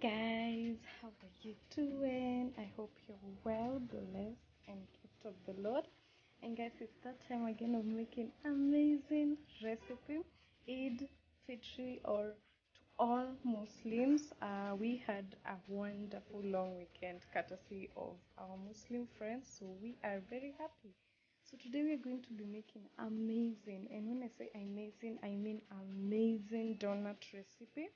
guys, how are you doing? I hope you're well, blessed, and kept of the Lord. And guys, it's that time again of making amazing recipe, Eid, Fitri, or to all Muslims. We had a wonderful long weekend courtesy of our Muslim friends, so we are very happy. So today we are going to be making amazing, and when I say amazing, I mean amazing donut recipe.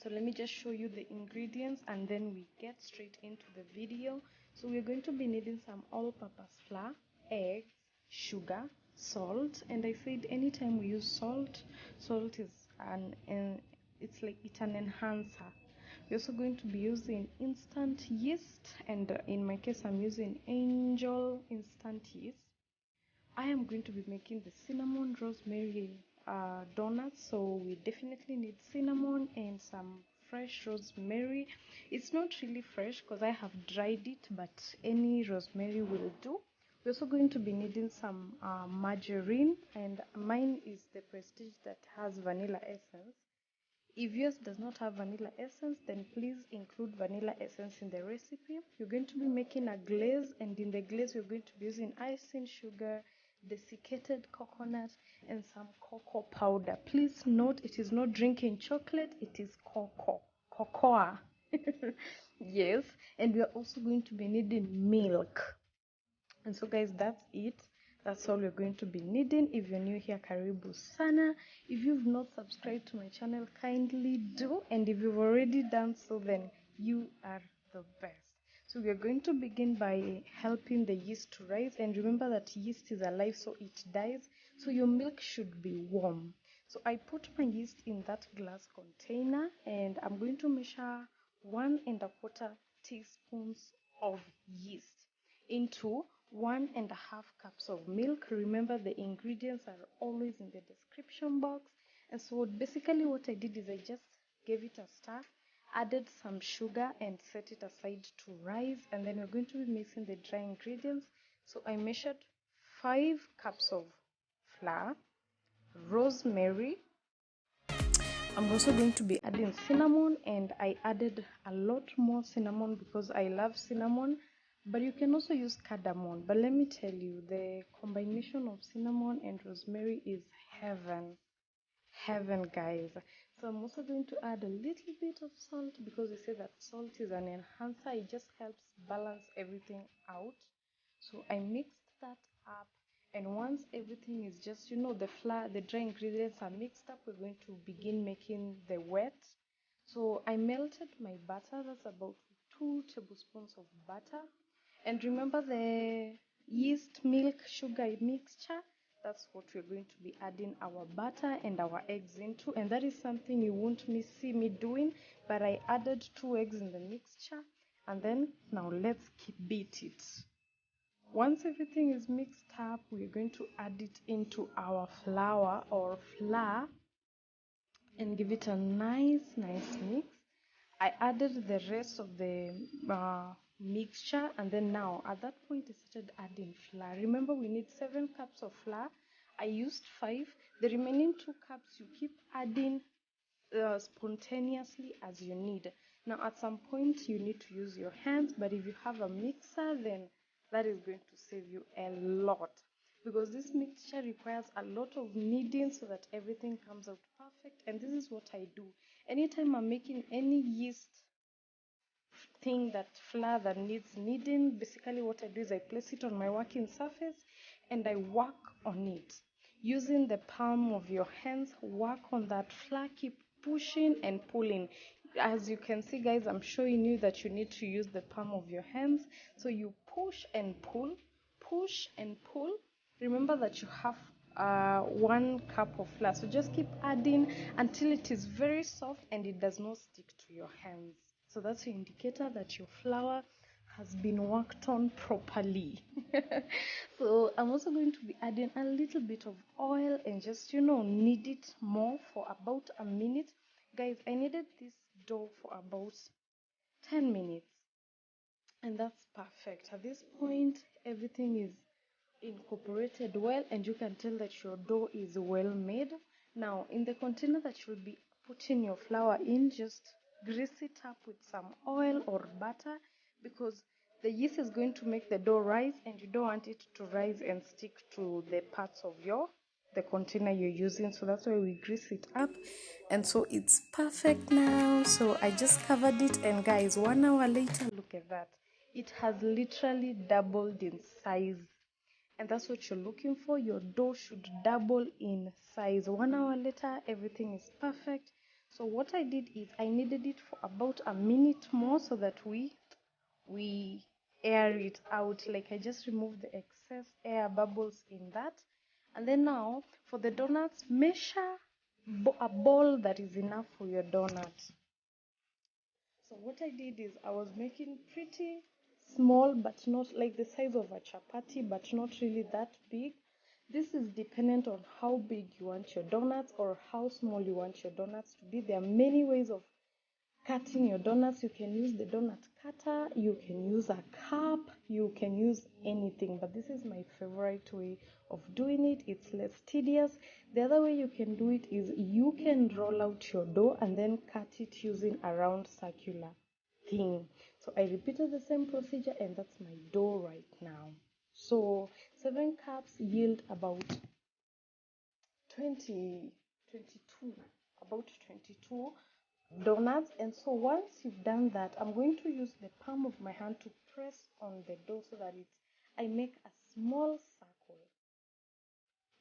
So let me just show you the ingredients and then we get straight into the video. So we're going to be needing some all-purpose flour, eggs, sugar, salt, and I said anytime we use salt is it's an enhancer. We're also going to be using instant yeast, and in my case I'm using Angel instant yeast. I am going to be making the cinnamon rosemary donuts, so we definitely need cinnamon and some fresh rosemary. It's not really fresh because I have dried it, but any rosemary will do. We're also going to be needing some margarine, and mine is the Prestige that has vanilla essence. If yours does not have vanilla essence, then please include vanilla essence in the recipe. You're going to be making a glaze, and in the glaze you're going to be using icing, sugar, desiccated coconut, and some cocoa powder. Please note it is not drinking chocolate, it is cocoa. Yes, and we are also going to be needing milk. And so guys, that's it. That's all we're going to be needing. If you're new here, karibu sana. If you've not subscribed to my channel, kindly do, and if you've already done so, then you are the best. So we are going to begin by helping the yeast to rise, and remember that yeast is alive, so it dies, so your milk should be warm. So I put my yeast in that glass container, and I'm going to measure 1.25 teaspoons of yeast into 1.5 cups of milk. Remember, the ingredients are always in the description box. And so basically what I did is I just gave it a stir, added some sugar, and set it aside to rise. And then we're going to be mixing the dry ingredients. So I measured 5 cups of flour, rosemary. I'm also going to be adding cinnamon, and I added a lot more cinnamon because I love cinnamon, but you can also use cardamom. But let me tell you, the combination of cinnamon and rosemary is heaven guys. So I'm also going to add a little bit of salt because we say that salt is an enhancer. It just helps balance everything out. So I mixed that up, and once everything is just, the flour, the dry ingredients are mixed up, we're going to begin making the wet. So I melted my butter. That's about 2 tablespoons of butter. And remember the yeast, milk, sugar mixture, that's what we're going to be adding our butter and our eggs into, and that is something you won't see me doing, but I added 2 eggs in the mixture. And then now let's beat it. Once everything is mixed up, we're going to add it into our flour and give it a nice mix. I added the rest of the mixture, and then now at that point I started adding flour. Remember, we need 7 cups of flour. I used 5. The remaining 2 cups you keep adding spontaneously as you need. Now at some point you need to use your hands, but if you have a mixer, then that is going to save you a lot, because this mixture requires a lot of kneading so that everything comes out perfect. And this is what I do anytime I'm making any yeast thing, that flour that needs kneading. Basically what I do is I place it on my working surface and I work on it using the palm of your hands. Work on that flour, keep pushing and pulling. As you can see guys, I'm showing you that you need to use the palm of your hands. So you push and pull, push and pull. Remember that you have 1 cup of flour, so just keep adding until it is very soft and it does not stick to your hands. So that's your indicator that your flour has been worked on properly. So I'm also going to be adding a little bit of oil and just knead it more for about a minute. Guys, I needed this dough for about 10 minutes, and that's perfect. At this point everything is incorporated well, and you can tell that your dough is well made. Now in the container that you'll be putting your flour in, just grease it up with some oil or butter, because the yeast is going to make the dough rise, and you don't want it to rise and stick to the parts of the container you're using. So that's why we grease it up, and so it's perfect now. So I just covered it, and guys, 1 hour later, look at that, it has literally doubled in size. And that's what you're looking for. Your dough should double in size. 1 hour later, everything is perfect. So what I did is I kneaded it for about a minute more, so that we air it out. Like, I just removed the excess air bubbles in that. And then now for the donuts, measure a ball that is enough for your donut. So what I did is I was making pretty small, but not like the size of a chapati, but not really that big. This is dependent on how big you want your donuts or how small you want your donuts to be. There are many ways of cutting your donuts. You can use the donut cutter, you can use a cup, you can use anything, but this is my favorite way of doing it. It's less tedious. The other way you can do it is you can roll out your dough and then cut it using a round circular thing. So I repeated the same procedure, and that's my dough right now. So 7 cups yield about 20 22, about 22 donuts. And so once you've done that, I'm going to use the palm of my hand to press on the dough so that I make a small circle.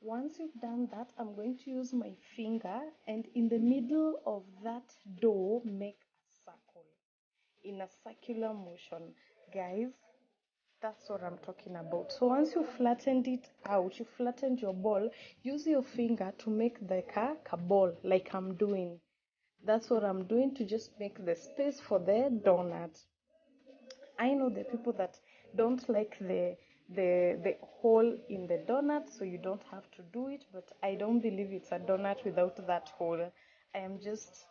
Once you've done that, I'm going to use my finger, and in the middle of that dough, make a circle in a circular motion. Guys, that's what I'm talking about. So once you flattened it out, you flattened your ball, use your finger to make the ball, like I'm doing. That's what I'm doing, to just make the space for the donut. I know the people that don't like the hole in the donut, so you don't have to do it, but I don't believe it's a donut without that hole. I am just,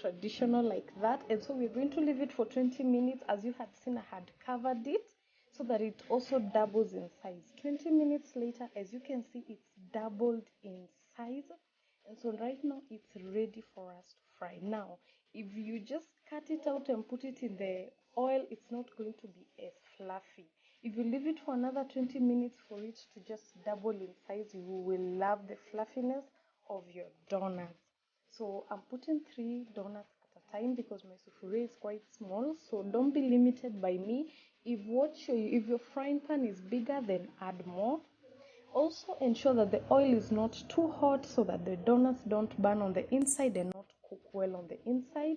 traditional like that. And so we're going to leave it for 20 minutes. As you had seen, I had covered it so that it also doubles in size. 20 minutes later, as you can see, it's doubled in size. And so right now it's ready for us to fry. Now, if you just cut it out and put it in the oil, it's not going to be as fluffy. If you leave it for another 20 minutes for it to just double in size, you will love the fluffiness of your donuts. So I'm putting 3 donuts at a time because my souffle is quite small. So don't be limited by me. If your frying pan is bigger, then add more. Also ensure that the oil is not too hot so that the donuts don't burn on the inside and not cook well on the inside.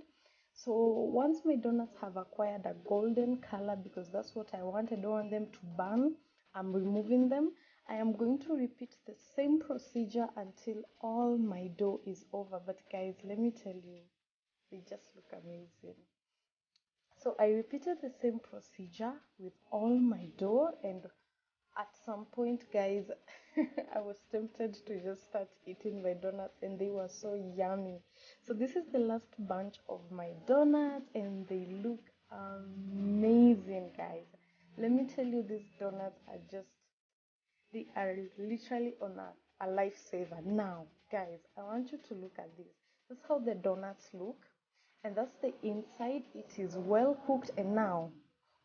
So once my donuts have acquired a golden color, because that's what I want, I don't want them to burn, I'm removing them. I am going to repeat the same procedure until all my dough is over. But guys, let me tell you, they just look amazing. So I repeated the same procedure with all my dough, and at some point, guys, I was tempted to just start eating my donuts, and they were so yummy. So this is the last bunch of my donuts, and they look amazing, guys. Let me tell you, these donuts are just, they are literally on a lifesaver. Now, guys, I want you to look at this. That's how the donuts look, and that's the inside. It is well cooked, and now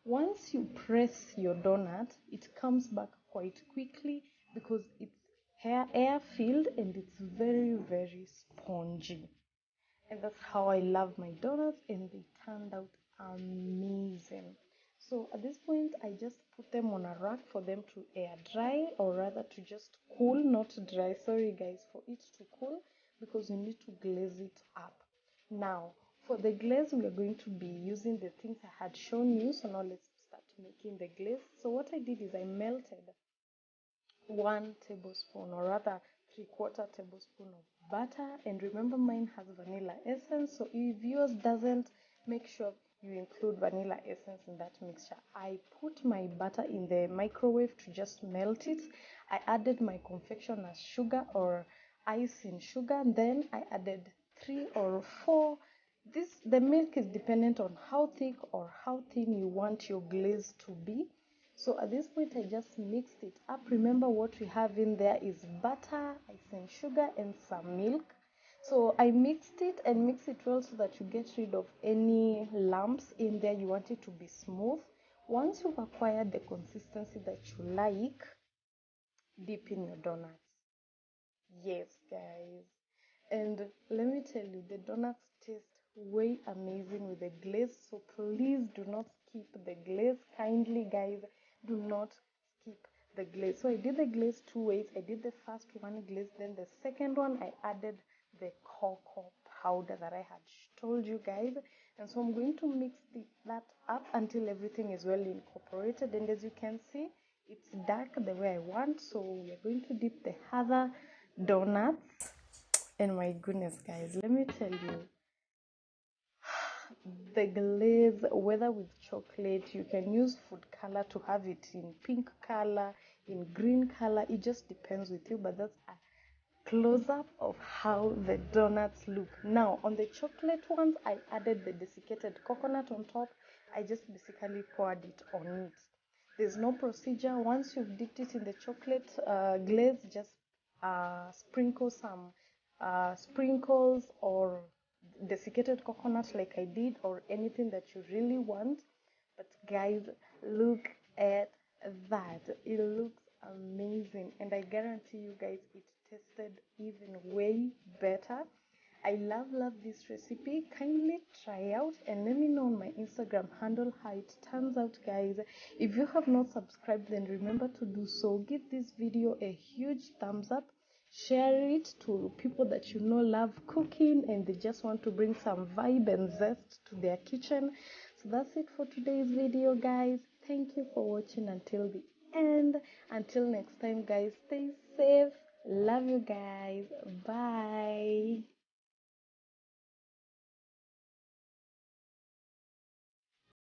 once you press your donut, it comes back quite quickly because it's air filled and it's very, very spongy. And that's how I love my donuts, and they turned out amazing. So at this point, I just put them on a rack for them to air dry, or rather to just cool, not dry. Sorry guys, for it to cool, because you need to glaze it up. Now, for the glaze, we are going to be using the things I had shown you. So now let's start making the glaze. So what I did is I melted 1 tablespoon, or rather 3/4 tablespoon of butter. And remember, mine has vanilla essence, so if yours doesn't, make sure you include vanilla essence in that mixture. I put my butter in the microwave to just melt it. I added my confectioner's sugar or icing sugar, and then I added 3 or 4. The milk is dependent on how thick or how thin you want your glaze to be. So at this point, I just mixed it up. Remember, what we have in there is butter, icing sugar, and some milk. So I mixed it and mix it well so that you get rid of any lumps in there. You want it to be smooth. Once you've acquired the consistency that you like, dip in your donuts. Yes, guys. And let me tell you, the donuts taste way amazing with the glaze. So please do not skip the glaze. Kindly, guys, do not skip the glaze. So I did the glaze two ways. I did the first one glaze, then the second one I added the cocoa powder that I had told you guys. And so I'm going to mix that up until everything is well incorporated. And as you can see, it's dark the way I want. So we're going to dip the other donuts. And my goodness, guys, let me tell you, the glaze, whether with chocolate, you can use food color to have it in pink color, in green color. It just depends with you, but that's a close up of how the donuts look. Now, on the chocolate ones, I added the desiccated coconut on top. I just basically poured it on it. There's no procedure. Once you've dipped it in the chocolate glaze, just sprinkle some sprinkles or desiccated coconut like I did, or anything that you really want. But guys, look at that. It looks amazing, and I guarantee you guys it tasted even way better. I love this recipe. Kindly try out and let me know on my Instagram handle how it turns out, guys. If you have not subscribed, then remember to do so. Give this video a huge thumbs up. Share it to people that you know love cooking and they just want to bring some vibe and zest to their kitchen. So that's it for today's video, guys. Thank you for watching until the end. Until next time, guys, stay safe. Love you guys. Bye.